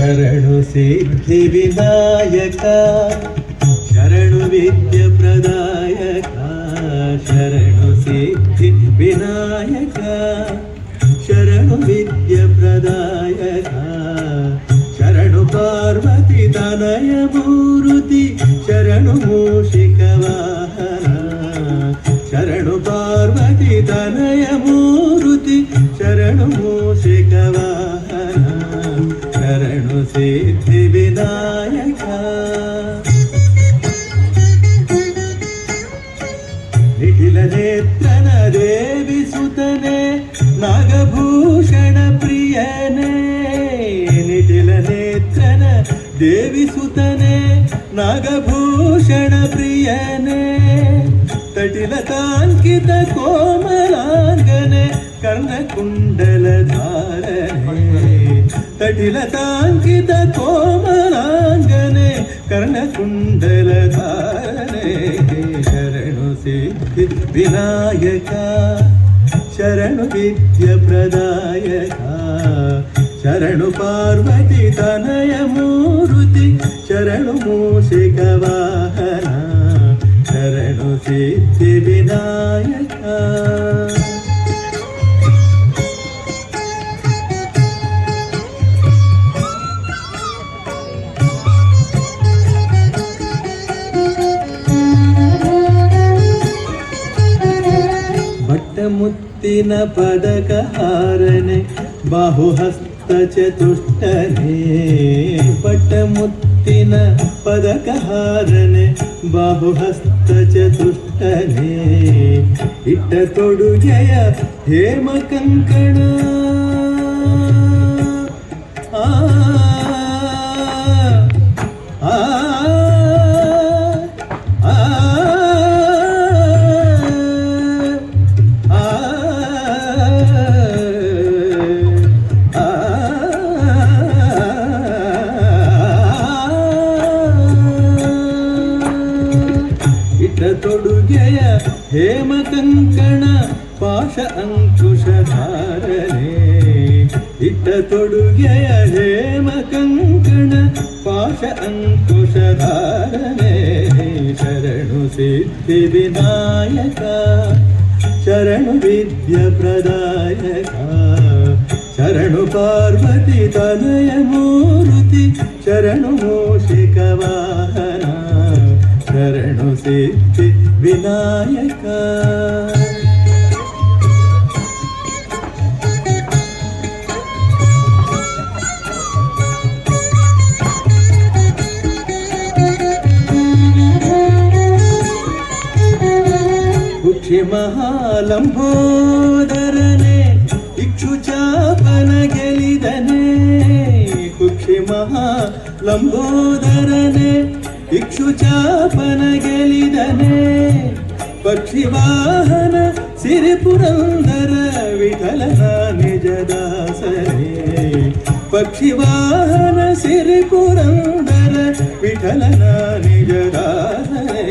ಶರಣು ಸಿದ್ಧಿ ವಿನಾಯಕ ಶರಣು ವಿದ್ಯ ಪ್ರದಾಯಕ ಶರಣು ಸಿದ್ಧಿ ವಿನಾಯಕ ಶರಣು ವಿದ್ಯ ಪ್ರದಾಯಕ ಶರಣು ಪಾರ್ವತಿ ತನಯ ಮೂರುತಿ ಶರಣು ಮೂಷಿಕ ವಾಹನ ಶರಣು ಪಾರ್ವತಿ ತನಯ ಮೂರುತಿ ಶರಣು ಮೂಷಿಕ ವಾಹನ ಶರಣು ಸಿದ್ಧಿ ವಿನಾಯಕ ನಿಖಿಲ ನೇತ್ರನ ದೇವಿ ಸುತನೆ ನಾಗಭೂಷಣ ಪ್ರಿಯನೇ ನಿಖಿಲ ನೇತ್ರನ ದೇವಿ ಸುತನೆ ನಾಗಭೂಷಣ ಪ್ರಿಯನೇ ತಟಿಲತಾಂಕಿತ ಕೋಮಲಾಂಗನೆ ಕರ್ಣಕುಂಡಲ ಧಾರನೆ ತಟಿಲತಾಂಕಿತ ಕೋಮಲಾಂಗನೆ ಕರ್ಣಕುಂಡಲ ಧಾರನೆ ಶರಣು ಸಿದ್ಧಿ ವಿನಾಯಕ ಶರಣು ವಿದ್ಯ ಪ್ರದಾಯಕ ಶರಣು ಪಾರ್ವತಿ ತನಯ ಮೂರುತಿ ಶರಣು ಮೂಷಿಕ ವಾಹನ ಶರಣು ಸಿದ್ಧಿ ವಿನಾಯಕ ಮುತ್ತಿನ ಪದಕ ಹಾರನೆ ಬಾಹುಹಸ್ತ ಚತುಷ್ಟನೆ ಪಟ್ಟ ಮುತ್ತಿನ ಪದಕ ಹಾರನೆ ಬಾಹುಹಸ್ತ ಚತುಷ್ಟನೆ ಇಟ್ಟ ತೊಡುಗೆಯ ಹೇಮ ಕಂಕಣ ಆ ತೊಡುಗೆಯ ಹೇಮ ಕಂಕಣ ಪಾಶ ಅಂಕುಶಧಾರನೆ ಇಟ್ಟ ತೊಡುಗೆಯ ಹೇಮ ಕಂಕಣ ಪಾಶ ಅಂಕುಶಧಾರನೆ ಶರಣು ಸಿದ್ಧಿ ವಿನಾಯಕ ಶರಣು ವಿದ್ಯ ಪ್ರದಾಯಕ ಶರಣು ಪಾರ್ವತಿ ತನಯ ಮೂರುತಿ ಶರಣು ಮೂಷಿಕ ವಾಹನ ಶರಣು ಸಿದ್ಧಿ ವಿನಾಯಕ ಕುಕ್ಷಿ ಮಹಾಲಂಬೋದರನೆ ಇಕ್ಷು ಚಾಪನ ಗೆಲಿದನೆ ಕುಕ್ಷಿ ಮಹಾಲಂಬೋದರನೆ ಇಕ್ಷು ಚಾಪನ ಗೆಲಿದನೆ ಪಕ್ಷಿ ವಾಹನ ಸಿರಿ ಪುರಂದರ ವಿಠಲನ ನಿಜದಾಸನೆ ಪಕ್ಷಿ ವಾಹನ ಸಿರಿ ಪುರಂದರ ವಿಠಲನ ನಿಜದಾಸನೆ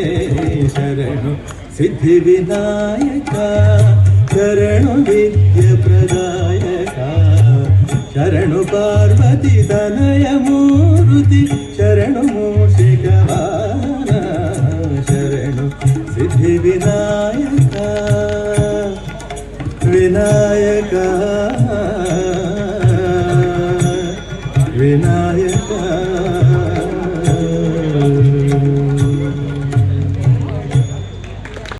ಶರಣು ಸಿದ್ಧಿ ವಿನಾಯಕ ಶರಣು ವಿದ್ಯ ಪ್ರದಾಯಕ ಶರಣು ಪಾರ್ವತಿ ತನಯ ಮೂರುತಿ ಶರಣು ಮೂಷಿಕ ವಾಹನ ಶರಣು ಸಿದ್ಧಿ ವಿನಾಯಕ ವಿನಾಯಕ ವಿನಾಯಕ